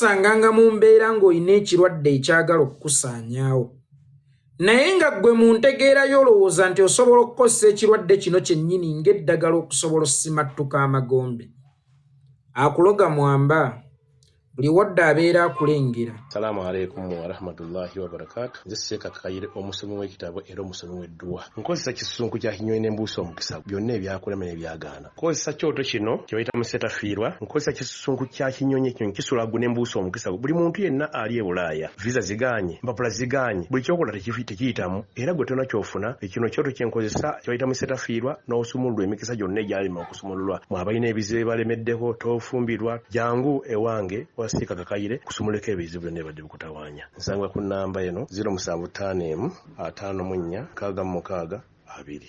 weesanganga mu mbeera ng'olina ekirwadde ekyagala okukusaanyaawo naye nga ggwe mu ntegeera y'olowooza nti osobola okukozesa ekirwadde kino kyennyini ng'eddagala okusobola osimattuka amagombe akuloga mwamba buli wadde abeera akulengera. Salaamu alaikum wa rahmatullahi wa barakatuh. Nze Seeka Kakayire omusomi w'ekitabo era omusomi w'edduwa. Nkozesa kisunku kya kinyonyi n'embuusi omukisa byonna ebyakulema n'ebyagaana. Nkozesa kyoto kino kye bayita musetafiirwa. Nkozesa kisunku kya kinyonyi ekyo kisulagu n'embuusi omukisa. Buli muntu yenna ali e Bulaaya visa ziganye mpapula ziganye buli kyokola tekiyitamu era gwe tonna kyofuna ekino kyoto kye nkozesa kye bayita musetafiirwa n'osumululwa emikisa gyonna egyalema okusumululwa mwabalina ebizibu balemeddeko tofumbirwa jangu ewange Seeka Kakayire kusumuleko ebizibu byonna bikutawaanya. Nsangwa ku nnamba eno 075546662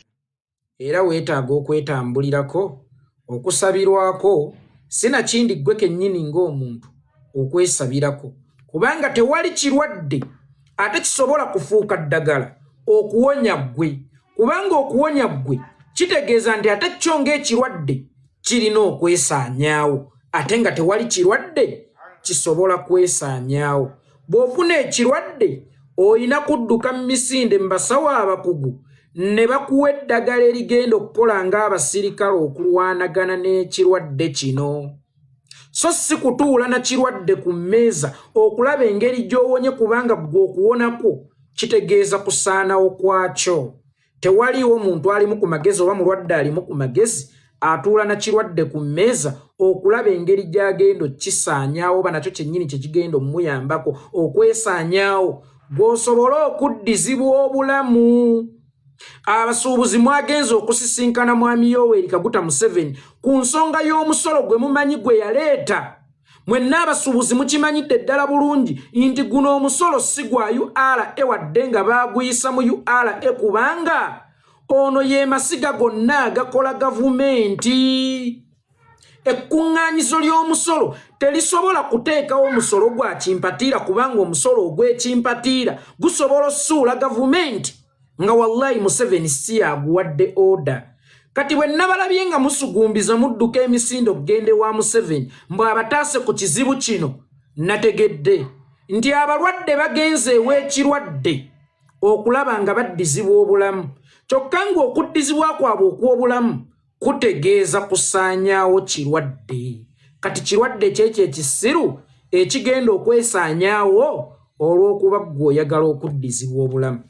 era weetaaga okwetambulirako okusabirwako sinakindi ggwe kennyini ng'omuntu okwesabirako kubanga tewali kirwadde ate kisobola kufuuka ddagala okuwonya ggwe kubanga okuwonya ggwe kitegeeza nti ate kyo ng'ekirwadde kirina okwesaanyaawo ate nga tewali kirwadde kisobola kwesaanyaawo. Bw'ofuna ekirwadde olina kudduka mu misinde mu basawo abakugu ne bakuwa eddagala erigenda okukola ng'abasirikale okulwanagana n'ekirwadde kino. So si kutuula na kirwadde ku mmeeza okulaba engeri gy'owonye kubanga ggwe okuwonako kitegeeza kusaanawo kwakyo. Tewaliwo muntu alimu ku magezi oba mulwadde alimu ku magezi atuula na kirwadde ku mmeeza okulaba engeri gy'agenda kisaanyaawo oba nakyo kyennyini kye kigenda omuyambako okwesaanyaawo gw'osobole okuddizibwa obulamu. Abasuubuzi mwagenza okusisinkana mwami Yoweri Kaguta Museveni ku nsonga y'omusolo gwe mumanyi gwe yaleeta. Mwenna abasuubuzi mukimanyidde ddala bulungi nti guno omusolo si gwa URA wadde nga baaguyisa mu URA kubanga ono ye masiga gonna agakola gavumenti. Ekkuŋŋaanyizo ly'omusolo terisobola kuteekawo omusolo gwa kimpatiira kubanga omusolo ogw'ekimpatiira gusobola ossuula gavumenti nga wallahi Museveni si yaguwadde oda. Kati bwe nabalabye nga musugumbiza mudduka emisinde okugende wa Museveni mbwe abataase ku kizibu kino nategedde nti abalwadde bagenze ew'ekirwadde okulaba nga baddizibwa obulamu. Kyokka ng'okuddizibwa kwabwe okw'obulamu kutegeeza kusaanyaawo kirwadde. Kati kirwadde kyekyo ekisiru ekigenda okwesaanyaawo olw'okuba ggwe oyagala okuddizibwa obulamu.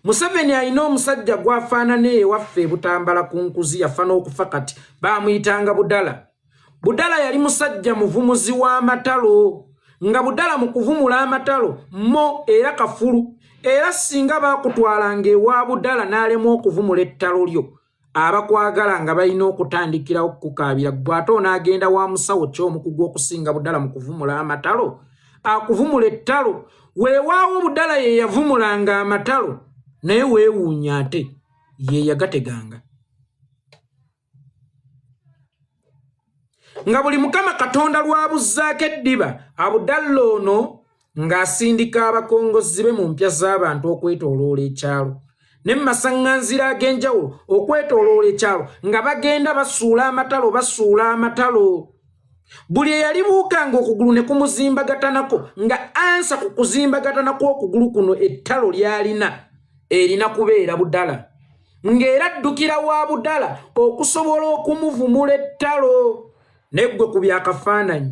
Museveni alina omusajja gwafaanana ewaffe e Butambala ku nkuzi yafa n'okufa kati baamuyitanga Budala. Budala yali musajja muvumuzi w'amatalo nga Budala mu kuvumula amatalo mo era kafulu era singa baakutwalanga ewa Budala n'alemwa okuvumula ettalo lyo abakwagala nga balina okutandikirawo okukaabira ggwe ate onaagenda wa musawo ky'omukugu okusinga Budala mu kuvumula amatalo akuvumula ettalo weewaawo Budala ye yavumulanga amatalo naye weewuunya ate ye yagateganga. Nga buli Mukama Katonda lwabuzzaako eddiba Abudalla ono ng'asindika abakongozi be mu mpya z'abantu okwetooloola ekyalo ne mu masaŋŋanzira ag'enjawulo okwetooloola ekyalo nga bagenda basuula amatalo. Buli eyalibuukanga okugulu ne kumuzimbagatanako nga ansa ku kuzimbagatanako okugulu kuno ettalo ly'alina erina kubeera Budala ng'era addukira wa Budala okusobola okumuvumula ettalo. Neggwe ku byakafaananyi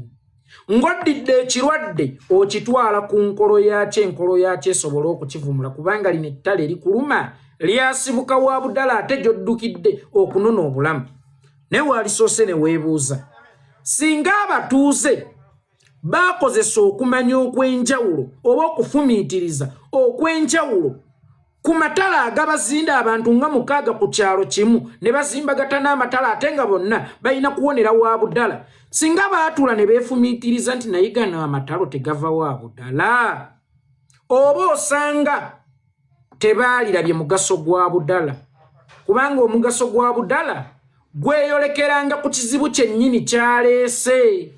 ng'oddidde ekirwadde okitwala ku nkolo yakyo esobola okukivumula kubanga lino ettalo erikuluma lyasibuka wa Budala ate gy'oddukidde okunona obulamu. Naye walisoose ne weebuuza singa abatuuze baakozesa okumanya okw'enjawulo oba okufumiitiriza okw'enjawulo ku matala agabazinda abantu nga 6 ku kyalo kimu ne bazimbagatana amatala ate nga bonna balina kuwonera wa Budala, singa baatula ne beefumiitiriza nti naye gano amatalo tegava wa Budala oba osanga tebaalirabye mugaso gwa Budala kubanga omugaso gwa Budala gweyolekeranga ku kizibu kyennyini kyaleese.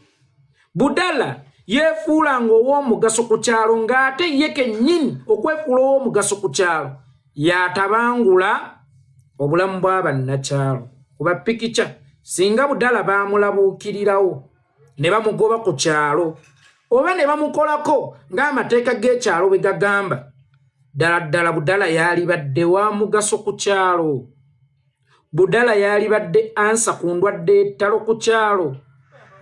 Budala yeefuulanga ow'omugaso ku kyalo ng'ate ye kennyini okwefuula ow'omugaso ku kyalo yatabangula obulamu bw'abannakyalo. Kuba pikica singa Budala baamulabuukirirawo ne bamugoba ku kyalo oba ne bamukolako ng'amateeka g'ekyalo bwe gagamba ddala budala yali badde wa mugaso ku kyalo. Budala yali badde ansa ku ndwadde ettalo ku kyalo,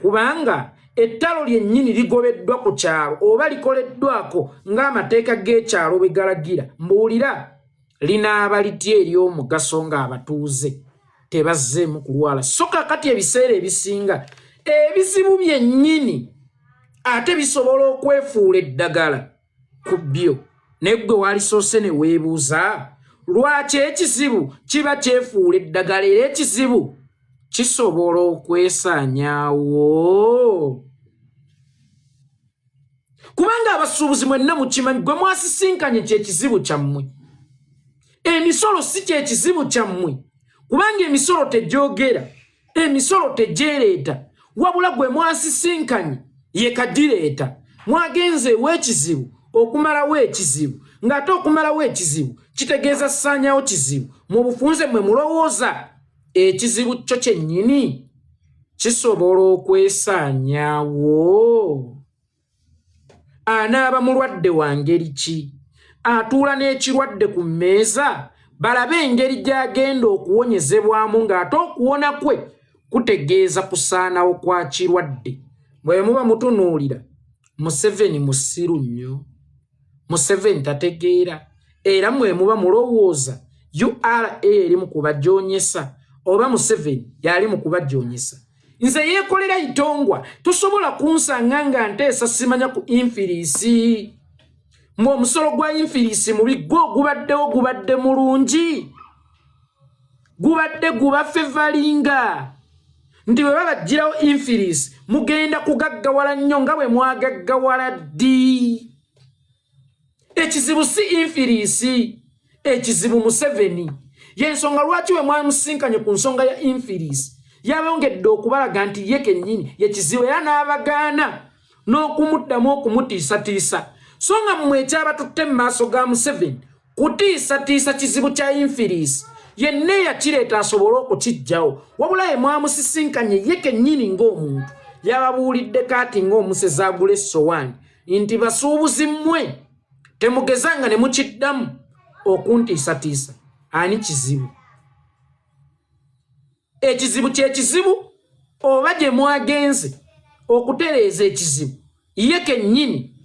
kubanga ettalo lyennyini ligobeddwa ku kyalo oba likoleddwako ng'amateeka g'ekyalo bwe galagira. Mbuulira linaaba litya eri omugaso ng'abatuuze tebazzeemu kulwala. So kakati ebiseera ebisinga ebizibu byennyini ate bisobola okwefuula eddagala ku byo. Neggwe walisoose ne weebuuza lwaki ekizibu kiba kyefuula eddagala era ekizibu kisobola okwesaanyaawo? Kubanga abasuubuzi mwenna mukimanyi gwe mwasisinkanye kyekizibu kyammwe. Emisolo si kyekizibu kyammwe, kubanga emisolo tegyogera, emisolo tegyereeta, wabula gwe mwasisinkanye ye kagireeta. Mwagenze eweekizibu okumalawo ekizibu, ng'ate okumalawo ekizibu kitegeeza ssaanyaawo kizibu. Mu bufunze mwe mulowooza ekizibu kyo kyennyini kisobola okwesaanyaawo? Anaaba mulwadde wa ngeri ki? Atuula n'ekirwadde ku mmeeza balabe engeri gy'agenda okuwonyezebwamu ng'ate okuwona kwe kutegeeza kusaanawo kwa kirwadde. Bwe muba mutunuulira Museveni musiru nnyo, Museveni tategeera, era mwe muba mulowooza URA eri mu kubajoonyesa oba Museveni yali mu kubajoonyesa. Nze yeekolera itongwa tosobola kunsanga nga nteesa simanya ku infirisi. Omusolo gwa infirisi mubi gwo gubadde mulungi, gubadde gubafevalinga nti bwe babagirawo infirisi mugenda kugaggawala nnyo nga bwe mwagaggawala ddi. Ekizibu si infirisi, ekizibu Museveni. Y'ensonga lwaki we mwamusinkanye ku nsonga ya infirisi yabongedde okubalaga nti ye kennyini yekizibu era n'abagaana n'okumuddamu okumutiisatiisa. So nga mmwe ekyabatutte mu maaso ga Museveni kutiisatiisa kizibu kya infirisi yenna eyakireeta asobole okukiggyawo, wabula ye mwamusisinkanye ye kennyini ng'omuntu. Yababuulidde kaati ng'omusezi agula essowaani nti basuubuzi mmwe temugezanga ne mukiddamu okuntiisatiisa. Ani kizibu? Ekizibu kyekizibu oba gye mwagenze okutereeza ekizibu ye kennyini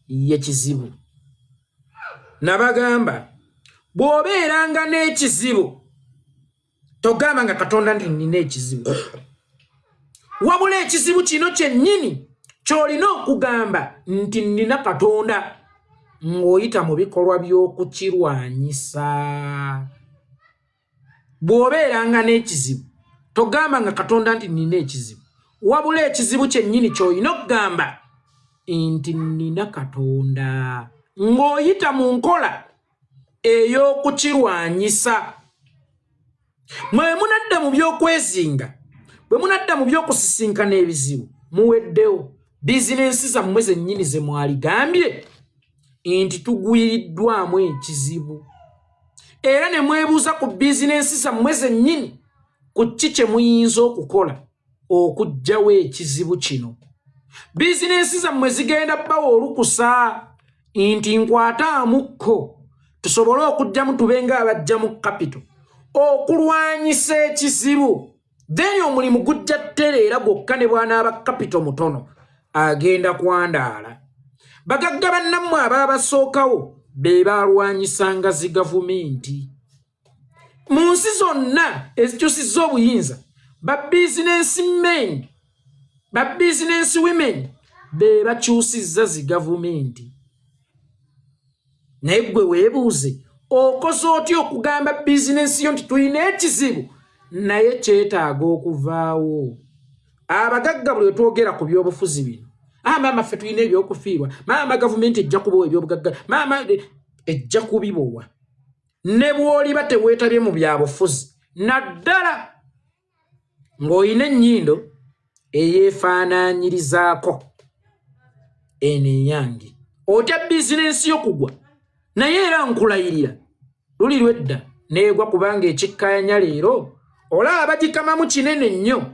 ye kizibu. Nabagamba bw'obeeranga n'ekizibu togamba nga Katonda nti nina ekizibu, wabula ekizibu kino kyennyini ky'olina okugamba nti nina Katonda ng'oyita mu bikolwa by'okukirwanyisa. Bw'obeeranga n'ekizibu togamba nga Katonda nti nina ekizibu, wabula ekizibu kyennyini ky'olina okugamba nti nina Katonda ng'oyita mu nkola ey'okukirwanyisa. Mwe munadda mu by'okwezinga, bwe munadda mu by'okusisinkana ebizibu muweddewo. Bizinensi zammwe zennyini ze mwaligambye nti tugwiriddwamu ekizibu, era ne mwebuuza ku bizinensi zammwe zennyini ku ki kye muyinza okukola okuggyawo ekizibu kino. Bizinensi zammwe zigenda bbawa olukusa nti nkwataamukko tusobole okuggyamu tubenga abajja mu kapito okulwanyisa ekizibu. Then omulimu gujja ttereera gwokka ne bw'anaaba kapito mutono agenda kwandaala. Bagagga bannammwe abaabasookawo be baalwanyisanga zi gavumenti. Mu nsi zonna ezikyusizza obuyinza babizinensi men, babizinensi women be bakyusizza zi gavumenti. Naye gwe weebuuze okoze otya okugamba bizinensi yo nti tulina ekizibu naye kyetaaga okuvaawo? Abagagga buli twogera ku byobufuzi bino, maama ffe tulina ebyokufiirwa, maama gavumenti ejja kubawa ebyobugagga, maama ejja kubibowa. Ne bw'oliba teweetabye mu byabufuzi naddala ng'olina ennyindo eyeefaanaanyirizaako eno eyange, otya bizinensi y'okugwa. Naye era nkulayirira luli lwedda neegwa, kubanga ekikkaanya leero olaba bagikamamu kinene nnyo,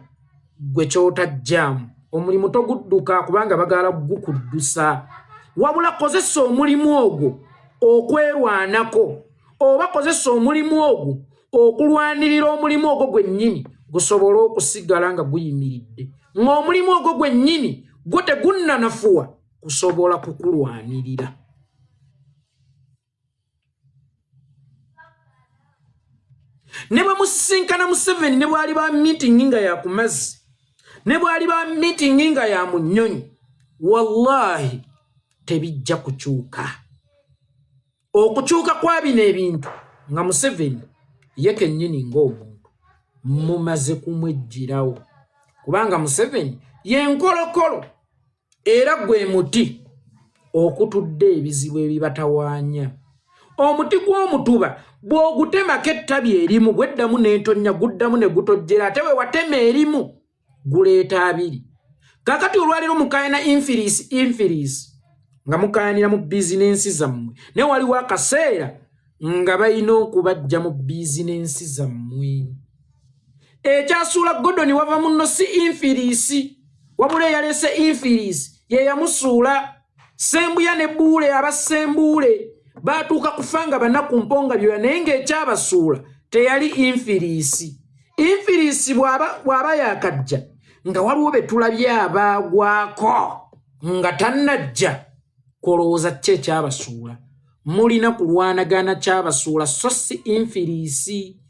gwe ky'otajjaamu omulimu togudduka kubanga bagala gukuddusa wabula kozesa omulimu ogwo okwerwanako oba kozesa omulimu ogwo okulwanirira omulimu ogwo gwennyini gusobola okusigala nga guyimiridde ng'omulimu ogwo gwennyini gwo tegunnanafuwa kusobola kukulwanirira. Ne bwe musisinkana Museveni ne bwali ba meeting nga ya ku mazzi ne bwali ba meeting nga ya mu nnyonyi wallahi tebijja kukyuka. Okukyuka kwa bino ebintu nga Museveni ye kennyini ng'omuntu mumaze kumwejjirawo kubanga Museveni yenkolokolo era gwe muti okutudde ebizibu ebibatawaanya. Omuti gw'omutuba bw'ogutemako ettabi erimu gweddamu n'entonya guddamu ne gutojjera ate we watema erimu guleeta abiri. Kakati olwaliro mukaayana infiriisi nga mukayanira mu bizinensi zammwe ne waliwo akaseera nga balina okubajja mu bizinensi zammwe. Ekyasuula Godoni wava muno si infiriisi wabula eyaleese infiriisi ye yamusuula. Sembuya ne Buule abasembuule baatuuka kufa nga banaku mponga byoya naye ng'ekyabasuula teyali infiriisi. Infiriisi bw'aba yakajja nga waliwo be tulabye abaagwako nga tannajja kolowooza ki ekyabasuula. Mulina kulwanagana kyabasuula so si infiriisi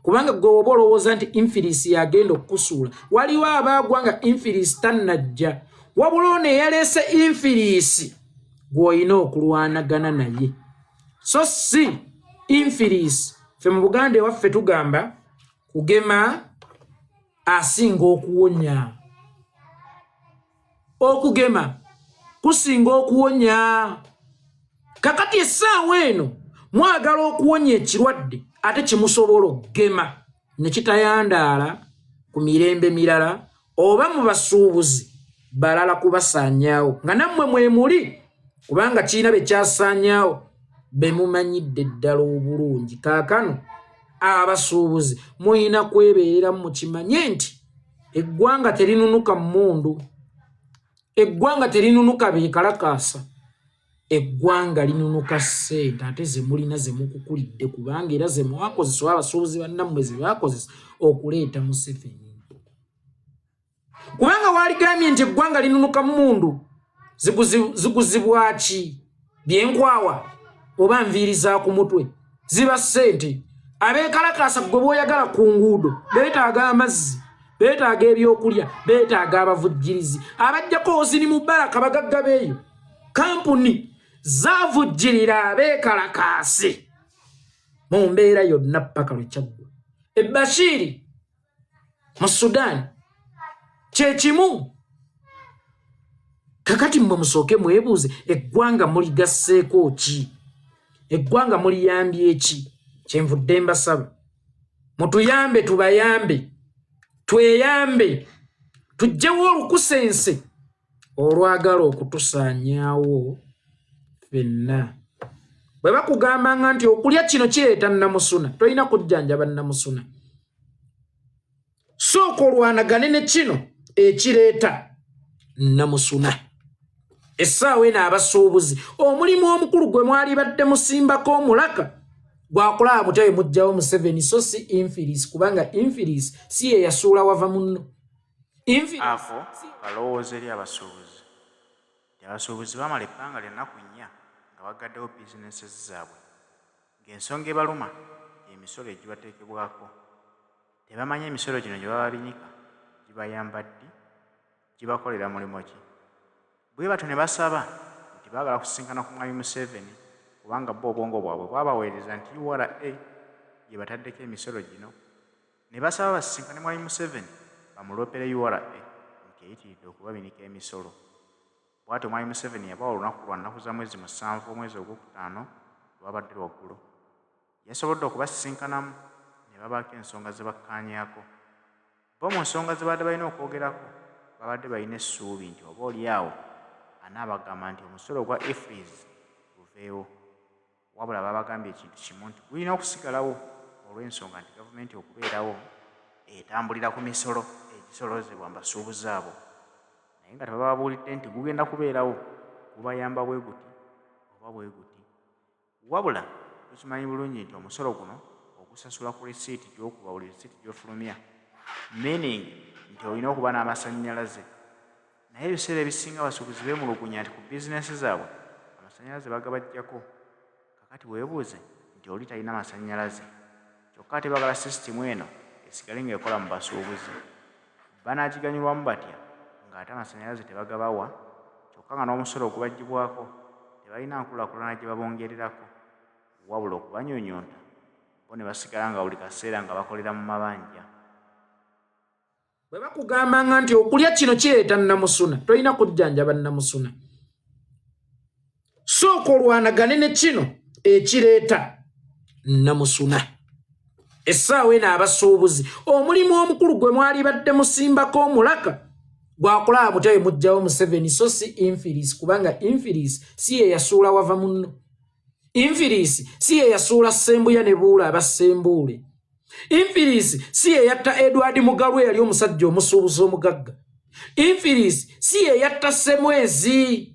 kubanga gwe oba olowooza nti infiriisi yagenda okukusuula waliwo abaagwa nga infiriisi tannajja wabula ono eyaleese infiriisi gw'olina okulwanagana naye so si infiriisi. Ffe mu Buganda ewaffe tugamba kugema asinga okuwonya. Okugema kusinga okuwonya. Kakati essaawa eno mwagala okuwonya ekirwadde ate kimusobola okugema ne kitayandaala ku mirembe mirala oba mu basuubuzi balala kubasaanyaawo nga nammwe mwe muli kubanga kirina be kyasaanyaawo be mumanyidde ddala obulungi. Kaakano abasuubuzi mulina kwebeerera mu kimanye nti eggwanga terinunuka mmundu, eggwanga terinunuka beekalakaasa, eggwanga linunuka ssente ate ze mulina ze mukukulidde kubanga era ze mwakozesa abasuubuzi bannammwe ze baakozesa okuleeta Museveni. Kubanga waaligambye nti eggwanga linunuka mmundu ziguzibwa ki? Byenkwawa oba nviiri za ku mutwe ziba ssente. Abeekalakaasa gwe bw'oyagala ku nguudo beetaaga amazzi, beetaaga ebyokulya, beetaaga abavujjirizi abajjako Hosni Mubarak bagagga beeyo. Kampuni zaavujjirira abeekalakaasi mu mbeera yonna paka lwe kyaggwa. Bashiri mu Sudan kye kimu. Kakati mmwe musooke mwebuuze eggwanga muligasseeko ki? Eggwanga muliyambye ki? Kyenvudde mbasaba mutuyambe, tubayambe, tweyambe, tuggyewo olukusense olwagala okutusaanyaawo ffenna. Bwe bakugambanga nti okulya kino kireeta nnamusuna tolina kujjanjaba nnamusuna. Sooka olwanagane ne kino ekireeta nnamusuna. Essaawa eno abasuubuzi omulimu omukulu gwe mwali badde musimbako omulaka gwakulaba mutebe mujjawo Museveni so si infiriisi kubanga infiriisi si ye yasuula wava muno. Ako kalowooza eri abasuubuzi. Abasuubuzi bamala ebbanga ly'ennaku 4 nga bagaddewo bizinensi zaabwe ng'ensonga ebaluma emisolo egibateekebwako. Tebamanyi emisolo gino gye baba binyika gibayamba ddi, gibakolera mulimu ki. Bwe batyo ne basaba nti baagala kusisinkana ku Mwami Museveni kubanga bo obwongo bwabwe bwabaweereza nti URA gye bataddeko emisolo gino. Ne basaba basisinkane Mwami Museveni bamulopere URA nti eyitiridde okubabinika emisolo. Bw'atyo Mwami Museveni yabawa olunaku lwa nnaku za mwezi 7 omwezi ogwokutaano lwabadde lwaggulu. Yasobodde okubasisinkanamu ne babaako ensonga ze bakkaanyaako. Bo mu nsonga ze badde balina okwogerako babadde balina essuubi nti oba oliawo anaabagamba nti omusolo gwa EFRIS guveewo. Wabula babagambye ekintu kimu nti gulina okusigalawo olw'ensonga nti gavumenti okubeerawo etambulira ku misolo egisolozebwa mbasuubuzi abo. naye nga tebababuulidde nti gugenda kubeerawo gubayamba bwe guti oba bwe guti. Wabula tukimanyi bulungi nti omusolo guno ogusasula ku risiiti gy'okuba buli risiiti gy'ofulumya, meaning nti olina okuba n'amasannyalaze. Naye ebiseera ebisinga abasuubuzi beemulugunya nti ku bizinesi zaabwe amasannyalaze bagabajjako. Kakati weebuuze nti oli talina masannyalaze, kyokka ate bagala sisitimu eno esigale ng'ekola mu basuubuzi. Banaagiganyulwamu batya ng'ate amasannyalaze tebagabawa, kyokka nga n'omusolo ogubaggyibwako tebalina nkulaakulana gye babongererako, wabula okubanyonyonta bo ne basigala nga buli kaseera nga bakolera mu mabanja. Bwe bakugambanga nti okulya kino kireeta nnamusuna, tolina kujjanjaba nnamusuna. Sooka olwanagane ne kino ekireeta nnamusuna. Essaawa eno abasuubuzi omulimu omukulu gwe mwali badde musimbako omulaka gwakulaba mutebe mujjawo Museveni, so si Infiliisi, kubanga Infiliisi si ye yasuula wava munno. Infiliisi si ye yasuula Ssembuya ne Buula abassembuule. Infiliisi si ye yatta Edward Mugalu eyali omusajja omusuubuzi omugagga. Infiliisi si ye yatta Ssemwezi.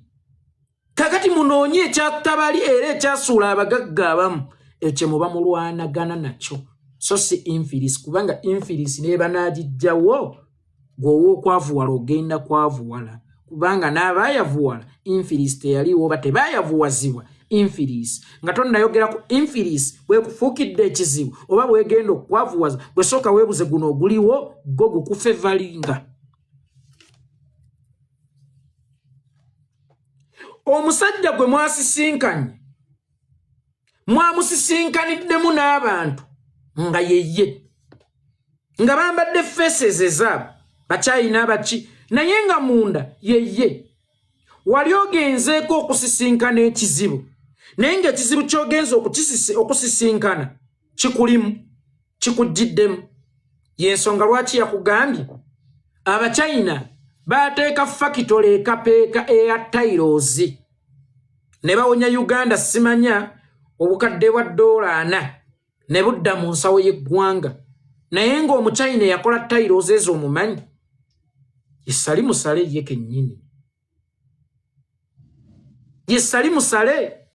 Kakati munoonye ekyatta bali era ekyasuula abagagga abamu, ekyo muba mulwanagana nakyo, so si Infiliisi, kubanga Infiliisi ne banaagijjawo gwowa okwavuwala ogenda kwavuwala, kubanga n'abaayavuwala Infiliisi teyaliwo oba tebaayavuwazibwa Infiliisi. Nga tonnayogera ku Infiliisi bwekufuukidde ekizibu oba bwegenda okwavuwaza, bwe sooka weebuze guno oguliwo gwo gukufe valinga. Omusajja gwe mwasisinkanye mwamusisinkanidemu n'abantu nga yeye nga bambadde faces ezaabo Bachina abaki, naye nga munda yeye. Wali ogenzeeko okusisinkana ekizibu, naye ng'ekizibu ky'ogenza okusisinkana kikulimu, kikujjiddemu. Y'ensonga lwaki yakugambye Abachina baateeka fakitole ekapeeka eya tailozi ne bawonya Uganda simanya obukadde bwa $4 ne budda mu nsawo y'eggwanga, naye ng'Omuchina yakola tailozi ezo omumanyi. Yesali musale ye kennyini. Yesali musale